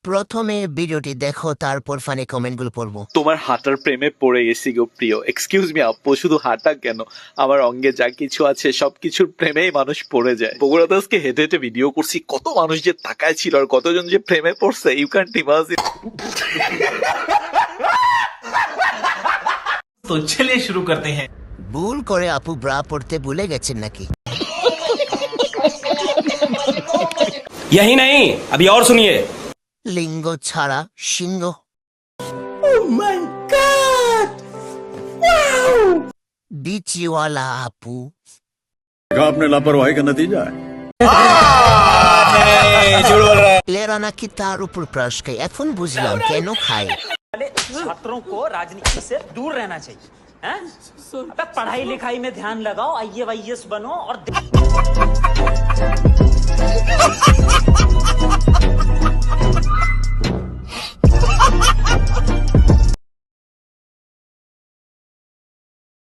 প্রথমে ভিডিওটি দেখো, তারপর ফানি কমেন্টগুলো পড়বো। তোমার হাঁটার প্রেমে পড়ে গেছি গো প্রিয়। এক্সকিউজ মি আপু, শুধু হাঁটা কেন, আমার অঙ্গে যা কিছু আছে সবকিছুর প্রেমেই মানুষ পড়ে যায়। বগুড়াতে আজকে হেঁটে হেঁটে ভিডিও করছি, কত মানুষ যে তাকায় ছিল আর কতজন যে প্রেমে পড়ছে, ইউ ক্যান্ট ইমাজিন। तो चलिए शुरू करते हैं। ভুল করে আপু ব্রা পড়তে ভুলে গেছেন নাকি? यही नहीं, अभी और सुनिए। লিঙ্গ ছাড়া সিংহ। বিচিওয়ালা আপু। आपने लापरवाही का नतीजा है। এরা নাকি তার উপর ক্রাশ খায়, এখন বুঝলাম কেন খায়। छात्रों को राजनीति से दूर रहना चाहिए हैं? अबे पढ़ाई लिखाई में ध्यान लगाओ, IAS बनो और